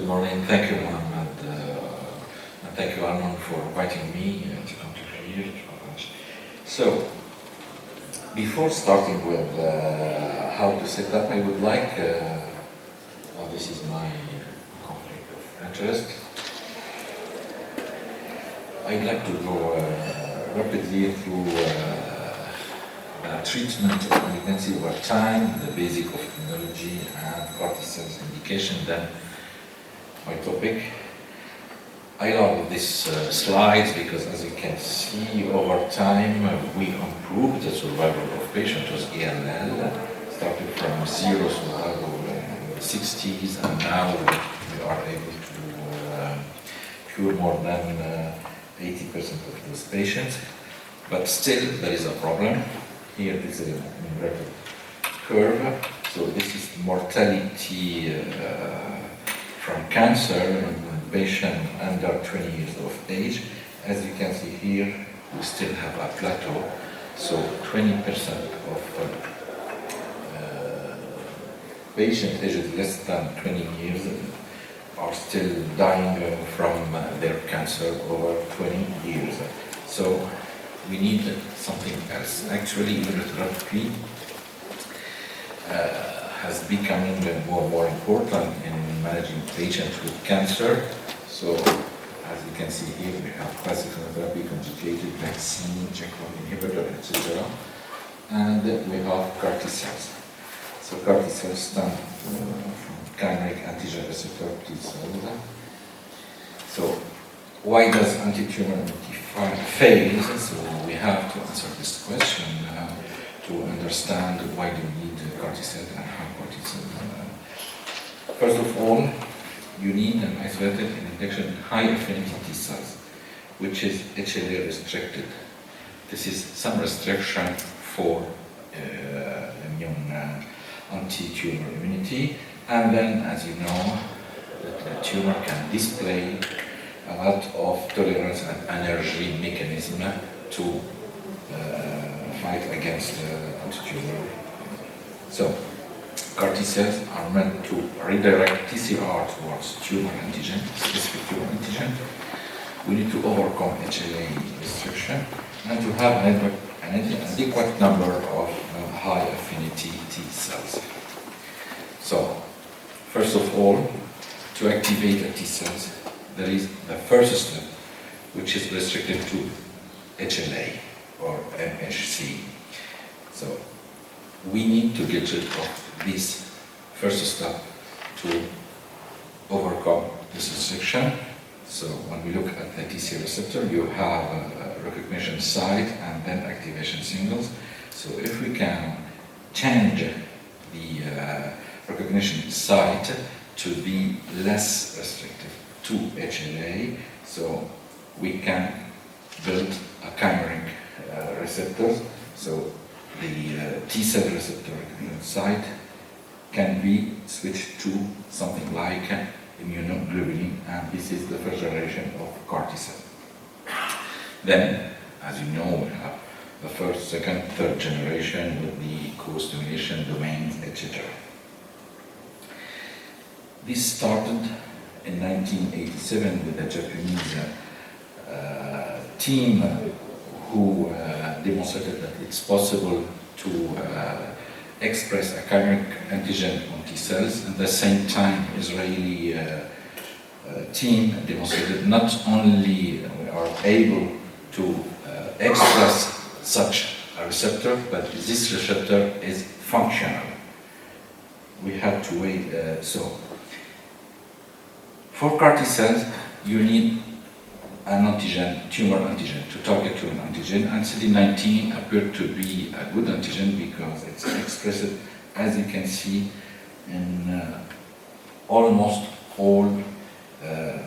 morning. Thank you, Mohammed, and thank you, Arnon, for inviting me to come to here. So, before starting with how to set up, I would like, this is my conflict of interest. I'd like to go rapidly through treatment of malignancy over time, the basic of immunology and corticel's indication, then my topic. I love this slides because, as you can see, over time we improved the survival of patients with ALL, starting from zero survival in the 60s, and now we are able to cure more than 80% of those patients. But still, there is a problem. Here is an inverted curve. So this is mortality from cancer in patients under 20 years of age. As you can see here, we still have a plateau. So 20% of patients aged less than 20 years are still dying from their cancer over 20 years. So we need something else. Actually, immunotherapy has becoming more and more important in managing patients with cancer. So, as you can see here, we have classic immunotherapy, conjugated vaccine, checkpoint inhibitor, etc. And we have CAR T cells. So CAR T cells stand from chimeric antigen receptor T cells. So why does anti-tumor immunity fail? So we have to answer this question to understand why do we need CAR T cell and how CAR T cell. First of all, you need an isolated and induction high affinity T cells, which is HLA restricted. This is some restriction for immune anti-tumor immunity, and then, as you know, the tumor can display a lot of tolerance and energy mechanism to fight against anti-tumor. So, CAR T cells are meant to redirect TCR towards tumor antigen, specific tumor antigen. We need to overcome HLA restriction and to have an adequate number of high affinity T cells. So, first of all, to activate the T cells, there is the first step, which is restricted to HLA or MHC. So we need to get rid of this first step to overcome this restriction. So when we look at the TCR receptor, you have a recognition site and then activation signals. So if we can change the recognition site to be less restrictive to HLA, so we can build a chimeric receptors. So the T cell receptor recognition site can be switched to something like immunoglobulin, and this is the first generation of CAR T cell. Then, as you know, we have the first, second, third generation with the co-stimulation domains, etc. This started in 1987 with a Japanese team who demonstrated that it's possible to express a chimeric antigen on T cells. At the same time, Israeli team demonstrated not only we are able to express such a receptor, but this receptor is functional. We have to wait. So, for CAR T cells, you need an antigen, tumor antigen, to target to an antigen, and CD19 appeared to be a good antigen because it's expressed, as you can see, in almost all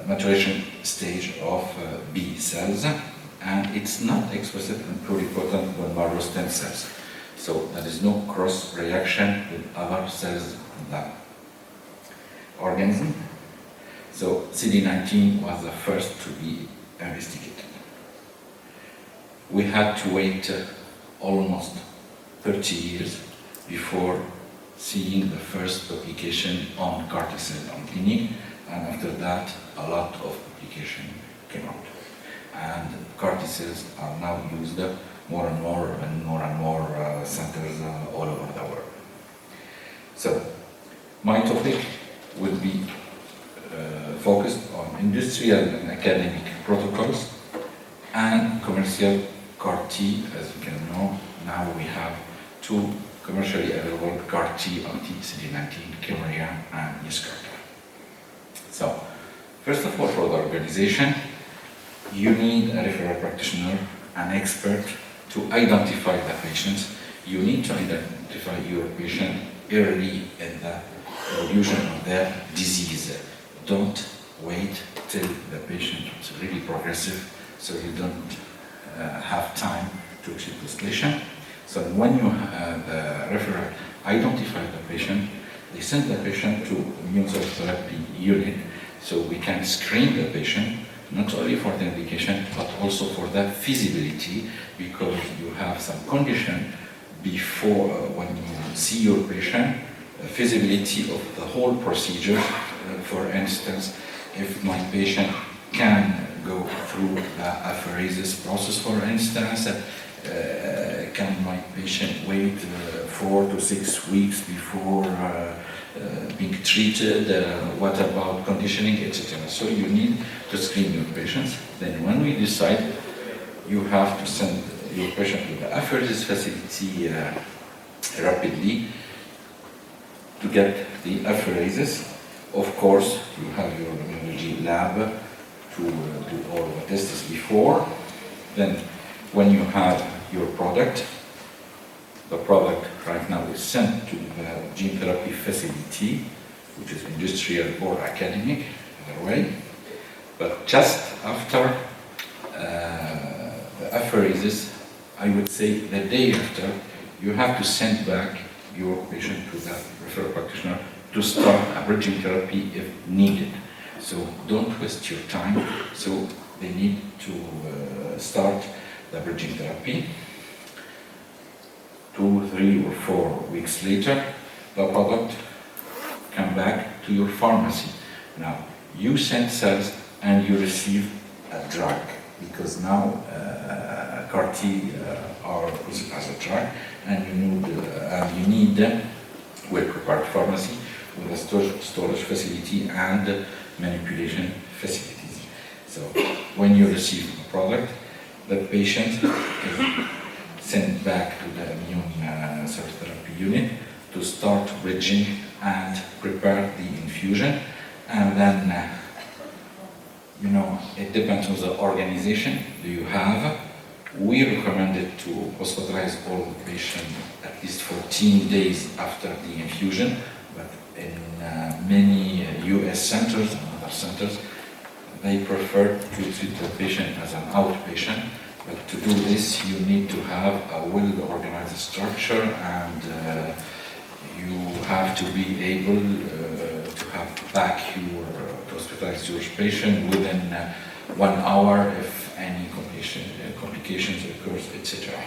maturation stage of B cells, and it's not expressed in pluripotent bone marrow stem cells. So there is no cross reaction with other cells in the organism. So CD19 was the first to be investigated. We had to wait almost 30 years before seeing the first publication on CAR T cell on clinic. and after that, a lot of publication came out. And CAR T cells are now used more and more centers all over the world. So, my topic will be focused on industrial and academic protocols and commercial CAR T. As you can know, now we have two commercially available CAR T anti-CD19, Kymriah and Yescarta. So, first of all, for the organization, you need a referral practitioner, an expert, to identify the patients. You need to identify your patient early in the evolution of their disease. Don't wait till the patient is really progressive, so you don't have time to treat this patient. So when you the referral identify the patient, they send the patient to immunotherapy unit, so we can screen the patient not only for the indication but also for the feasibility, because you have some condition before when you see your patient, feasibility of the whole procedure. For instance, if my patient can go through the apheresis process, for instance, can my patient wait 4 to 6 weeks before being treated? What about conditioning, etc.? So you need to screen your patients. Then when we decide, you have to send your patient to the apheresis facility rapidly to get the apheresis. Of course, you have your immunology lab to do all the tests before. Then when you have your product, the product right now is sent to the gene therapy facility, which is industrial or academic, either way. But just after the apheresis, I would say the day after, you have to send back your patient to the referral practitioner to start a bridging therapy if needed. So don't waste your time. So they need to start the bridging therapy. 2, 3, or 4 weeks later, the product come back to your pharmacy. Now, you send cells and you receive a drug, because now CAR T are used as a drug, and you need well-prepared pharmacy with a storage facility and manipulation facilities. So when you receive a product, the patient is sent back to the immune cell therapy unit to start bridging and prepare the infusion. And then, it depends on the organization do you have. We recommend it to hospitalize all the patients at least 14 days after the infusion, but in many US centers and other centers, they prefer to treat the patient as an outpatient. But to do this, you need to have a well-organized structure, and you have to be able to have back to hospitalize your patient within 1 hour if any complications occurs, etc.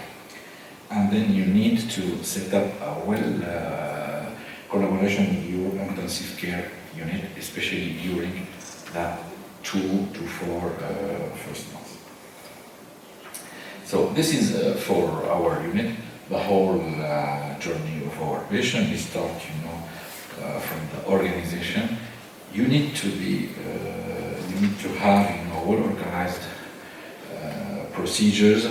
And then you need to set up a collaboration with your intensive care unit, especially during the 2 to 4 first months. So this is for our unit, the whole journey of our patient. We start, from the organization. You need to have, well-organized procedures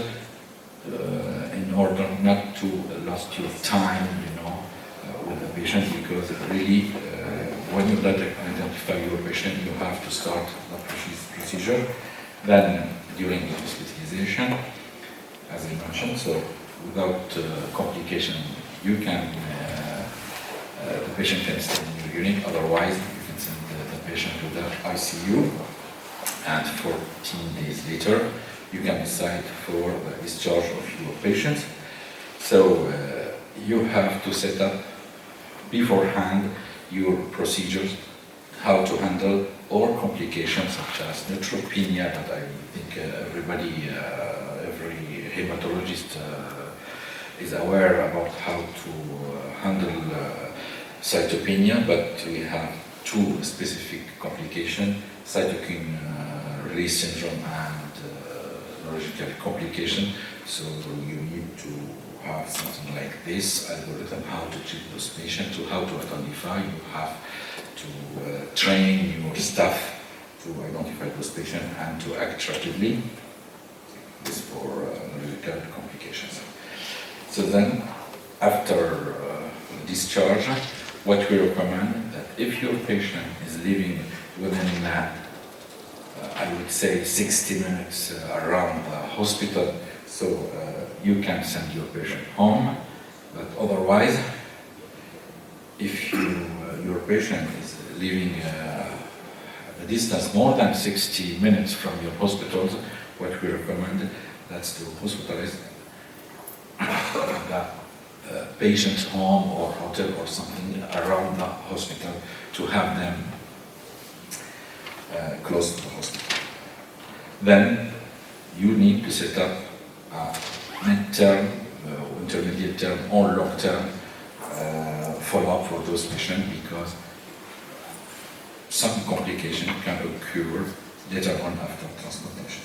in order not to lose your time, with the patient, because really, when you identify your patient, you have to start the procedure. Then during the hospitalization, as I mentioned, so without complication, you can, the patient can stay in your unit. Otherwise, you can send the patient to the ICU, and 14 days later, you can decide for the discharge of your patient. So you have to set up beforehand your procedures, how to handle all complications such as neutropenia, that I think every hematologist is aware about how to handle cytopenia, but we have two specific complications, cytokine release syndrome and neurological complication. So you need to have something like this algorithm, how to treat those patients, to how to identify. You have to train your staff to identify those patients and to act rapidly. This for neurological complications. So then, after discharge, what we recommend that if your patient is living within, I would say, 60 minutes around the hospital, so you can send your patient home. But otherwise, if your patient is living a distance more than 60 minutes from your hospitals, what we recommend that's to hospitalize the patient's home or hotel or something around the hospital to have them close to the hospital. Then you need to set up a mid-term, intermediate term or long-term follow-up for those patients, because some complication can occur later on after transplantation.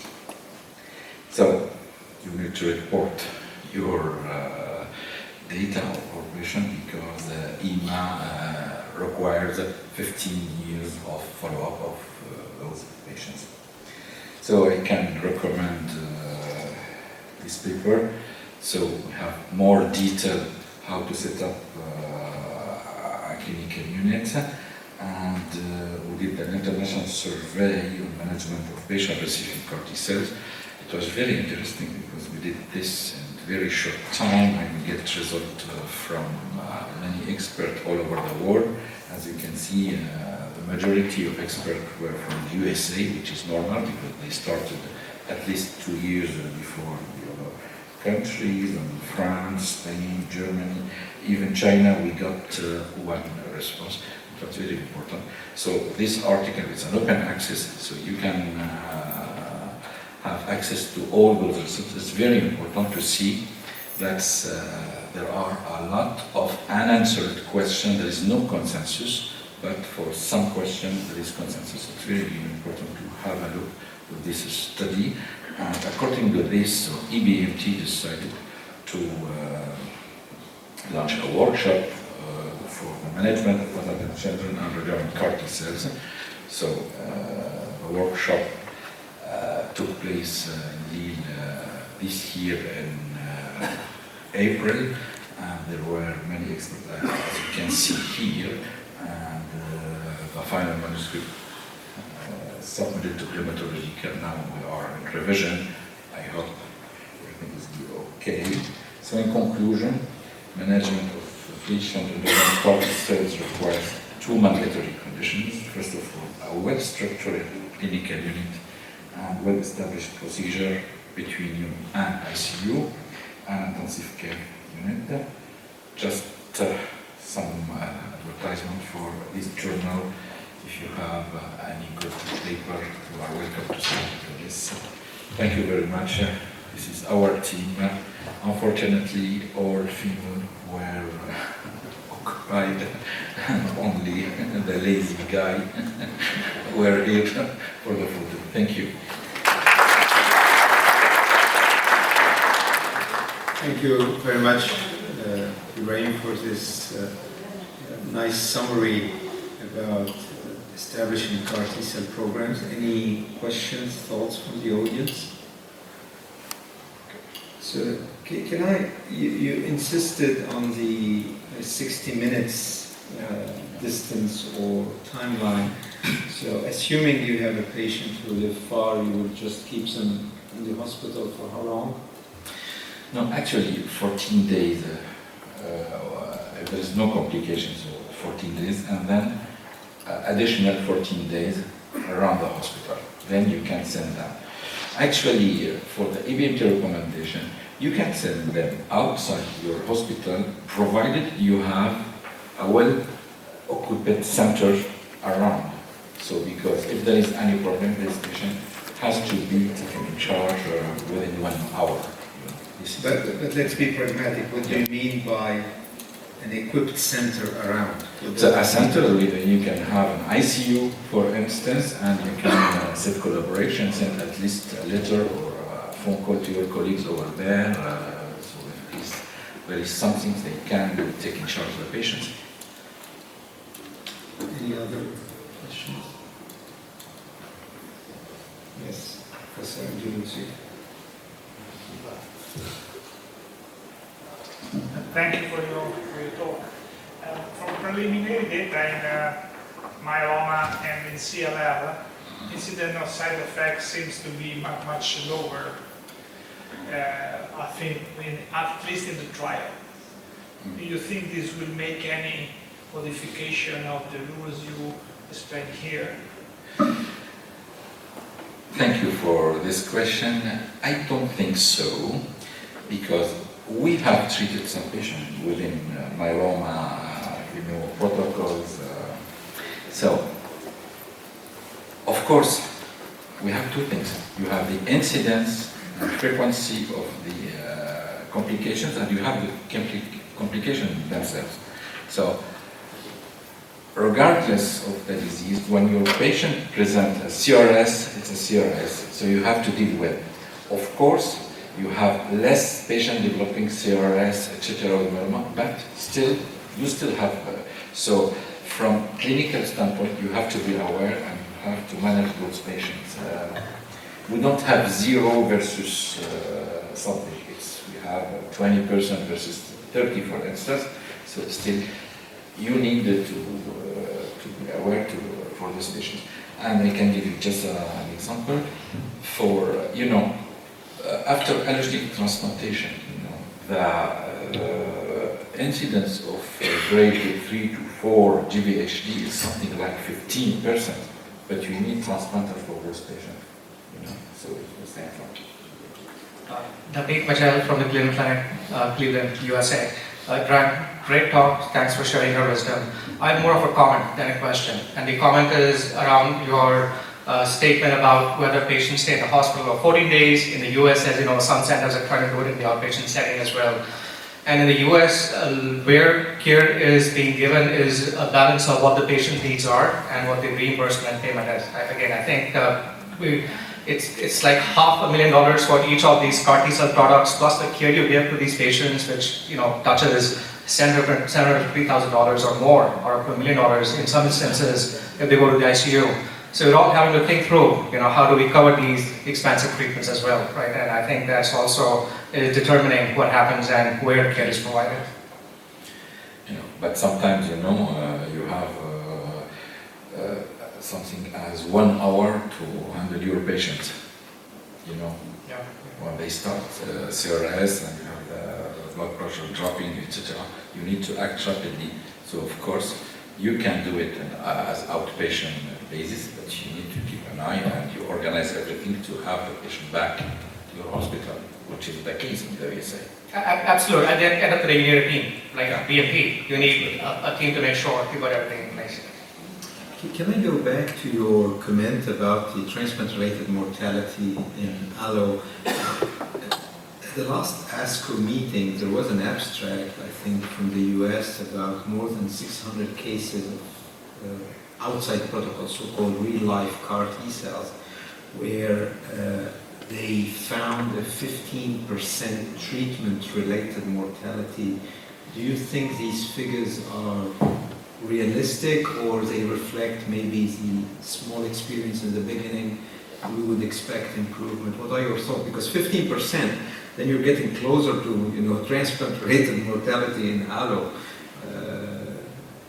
So you need to report your data or patient, because IMA requires 15 years of follow-up of those patients. So I can recommend this paper. So we have more detail how to set up a clinical unit, and we did an international survey on management of patients receiving CAR T cells. It was very interesting because we did this in a very short time, and we get results from many experts all over the world. As you can see, the majority of experts were from the USA, which is normal because they started at least 2 years before the other countries, and France, Spain, Germany, even China. We got one response. That's very important. So this article is an open access, so you can have access to all those results. It's very important to see that there are a lot of unanswered questions. There is no consensus, but for some questions there is consensus. It's very important to have a look at this study. And according to this, EBMT decided to launch a workshop for the management of adult children undergoing CAR T cells. So the workshop took place in Lille this year in April, and there were many experts, as you can see here, and the final manuscript submitted to hematological. Now we are in revision. I hope everything is okay. So in conclusion, management of patient undergoing CAR T cells requires two mandatory conditions. First of all, a well-structured clinical unit and well-established procedure between you and ICU and intensive care unit. Just some advertisement for this journal. If you have any good paper, you are welcome to send it to this. Thank you very much. This is our team. Unfortunately, all female were occupied, and only the lazy guy were here for the photo. Thank you. Thank you very much, Ibrahim, for this nice summary about establishing CAR T cell programs. Any questions, thoughts from the audience? So, you insisted on the 60 minutes distance or timeline. So, assuming you have a patient who lives far, you would just keep them in the hospital for how long? No, actually, 14 days. If there is no complications, so 14 days, and then additional 14 days around the hospital. Then you can send them. Actually, for the EBMT recommendation, you can send them outside your hospital, provided you have a well-occupied center around. So, because if there is any problem, this patient has to be taken in charge within 1 hour. But let's be pragmatic. What do you mean by an equipped center around? So a center, you can have an ICU, for instance, and you can set collaboration, send at least a letter or a phone call to your colleagues over there. So if there is something they can take in charge of the patients. Any other questions? Yes, Professor Angelucci. Thank you for your talk. From preliminary data in myeloma and in CLL, incidence of side effects seems to be much lower, I think, at least in the trial. Do you think this will make any modification of the rules you explained here? Thank you for this question. I don't think so, because we have treated some patients within myeloma, protocols. So, of course, we have two things. You have the incidence and frequency of the complications, and you have the complications themselves. So, regardless of the disease, when your patient presents a CRS, it's a CRS, so you have to deal with. Of course, you have less patient developing CRS, etc., but still, you still have. So, from clinical standpoint, you have to be aware and you have to manage those patients. We don't have 0 versus something. We have 20% versus 30, for instance. So still, you need to be aware for these patients. And I can give you just an example. For after allergic transplantation, the incidence of grade 3 to 4 GVHD is something like 15%, but you need transplanter for those patients. So it's the same thing. David Machel from the Cleveland Clinic, Cleveland, USA. Ibrahim, great talk. Thanks for sharing your wisdom. I have more of a comment than a question, and the comment is around your statement about whether patients stay in the hospital for 14 days. In the US, as you know, some centers are trying to do it in the outpatient setting as well. And in the US, where care is being given is a balance of what the patient needs are and what the reimbursement payment is. Again, I think it's like $500,000 for each of these CAR T-cell products, plus the care you give to these patients, which touches $750,000 or more, or up to $1 million in some instances if they go to the ICU. So we're all having to think through, how do we cover these expensive treatments as well, right? And I think that's also determining what happens and where care is provided. But sometimes, you have something as 1 hour to handle your patient. Yeah. When they start CRS and you have the blood pressure dropping, etc., you need to act rapidly. So of course, you can do it as outpatient basis, but you need to keep an eye and you organize everything to have the patient back to your hospital, which is the case in the USA. Absolutely. At the end of the day, you need a team, like BMP. You need a team to make sure you got everything in place. Can I go back to your comment about the transplant-related mortality in allo? At the last ASCO meeting, there was an abstract, I think, from the US about more than 600 cases of outside protocol, so-called real-life CAR T cells, where they found a 15% treatment-related mortality. Do you think these figures are realistic, or they reflect maybe the small experience in the beginning? We would expect improvement. What are your thoughts? Because 15%, then you're getting closer to transplant-related mortality in allo.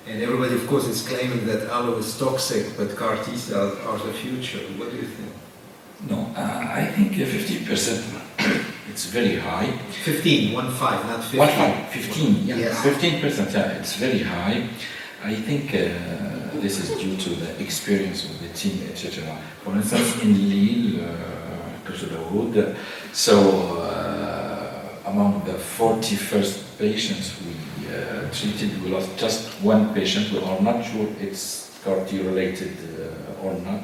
And everybody, of course, is claiming that allo is toxic, but CAR T cells are the future. What do you think? No, I think 50%, it's very high. 15, 1.5, not 15. 1.5, 15, yeah. Yes. 15%, it's very high. I think this is due to the experience of the team, etc. For instance, in Lille, close to the wood, so among the 41st patients we treated, we lost just 1 patient. We are not sure it's CAR-T related or not.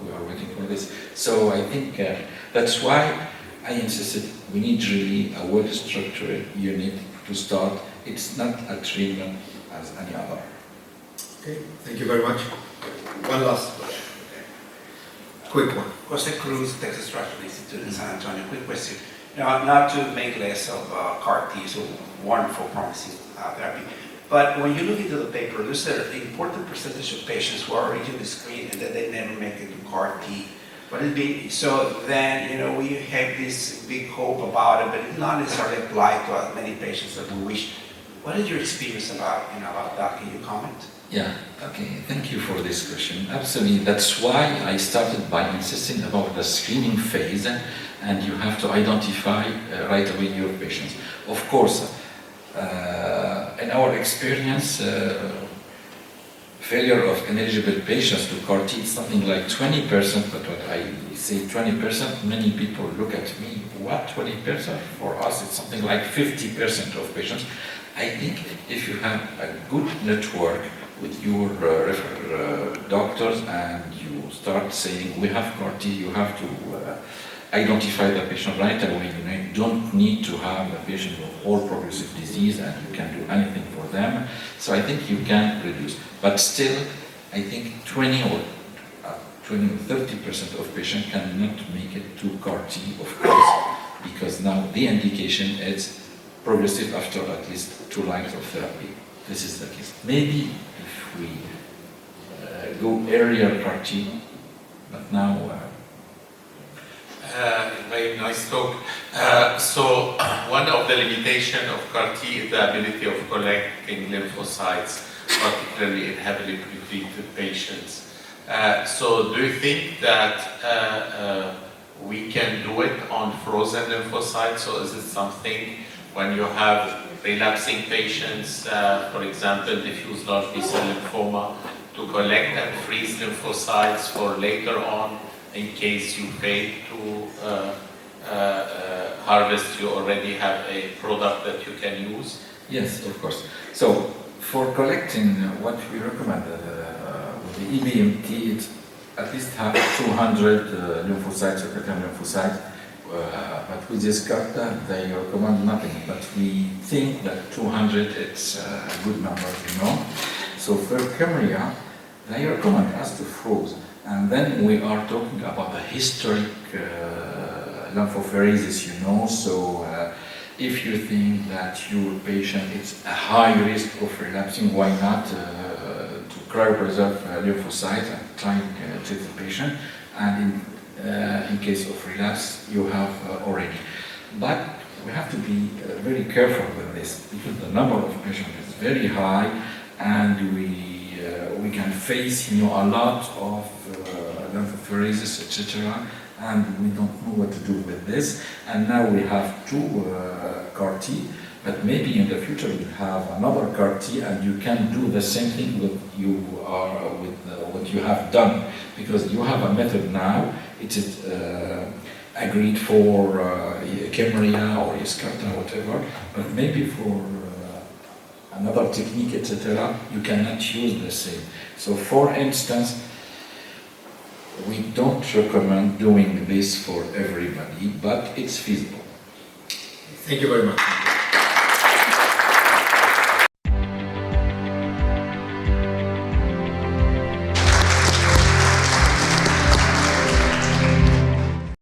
We are waiting for this. So I think that's why I insisted we need really a well-structured unit to start. It's not a treatment as any other. Okay, thank you very much. One last question. Quick one. Jose Cruz, Texas Structural Institute in San Antonio. Quick question. Now, not to make less of CAR-T, so wonderful, promising therapy. But when you look into the paper, there's an important percentage of patients who are originally screened and that they never make it to CAR-T. So then, we have this big hope about it, but it's not necessarily applied to as many patients as we wish. What is your experience about that? Can you comment? Yeah, okay, thank you for this question. Absolutely, that's why I started by insisting about the screening phase, and you have to identify right away your patients. Of course, in our experience, failure of ineligible patients to CAR-T is something like 20%, but when I say 20%, many people look at me, what, 20%? For us, it's something like 50% of patients. I think if you have a good network with your doctors and you start saying, we have CAR-T, you have to identify the patient right away. You don't need to have a patient with all progressive disease and you can do anything for them. So I think you can reduce. But still, I think 20 or 30% of patients cannot make it to CAR-T, of course, because now the indication is progressive after at least 2 lines of therapy. This is the case. Maybe if we go earlier CAR-T, but now... Very nice talk. So one of the limitations of CAR-T is the ability of collecting lymphocytes, particularly in heavily pretreated patients. So do you think that we can do it on frozen lymphocytes, or is it something when you have relapsing patients, for example, diffuse large B-cell lymphoma, to collect and freeze lymphocytes for later on in case you fail to harvest, you already have a product that you can use? Yes, of course. So for collecting, what we recommend with the EBMT, it's at least have 200 lymphocytes or lymphocytes. But with this CAR-T, they recommend nothing. But we think that 200 it's a good number, So for leukemia, they recommend us to freeze. And then we are talking about the historic lymphopoiesis, So if you think that your patient is a high risk of relapsing, why not to cryopreserve lymphocytes and try to treat the patient? And in case of relapse, you have already. But we have to be very careful with this because the number of patients is very high, and we can face a lot of lymphopoiesis, etc. And we don't know what to do with this. And now we have 2 CAR-T, but maybe in the future we have another CAR-T, and you can do the same thing with what you have done, because you have a method now. It is agreed for Kymriah or Yescarta, whatever, but maybe for another technique, etc., you cannot use the same. So, for instance, we don't recommend doing this for everybody, but it's feasible. Thank you very much.